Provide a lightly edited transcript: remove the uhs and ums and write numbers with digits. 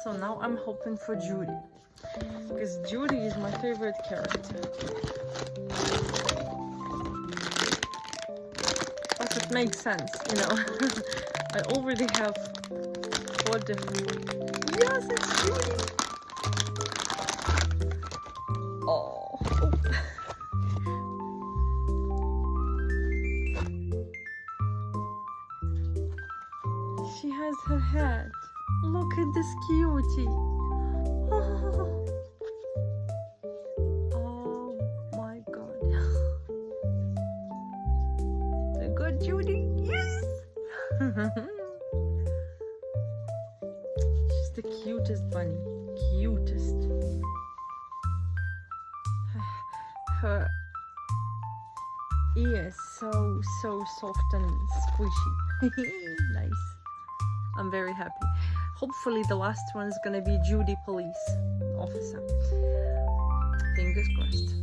So now I'm hoping for Judy, because Judy is my favorite character. But it makes sense, you know. I already have 4 different. Yes, it's Judy. Oh. She has her hat. Look at this cutie. Oh, oh my god. A good Judy? Yes! She's the cutest bunny. Cutest. Her ear is so soft and squishy. Nice. I'm very happy. Hopefully the last one is gonna be Judy police officer. Fingers crossed.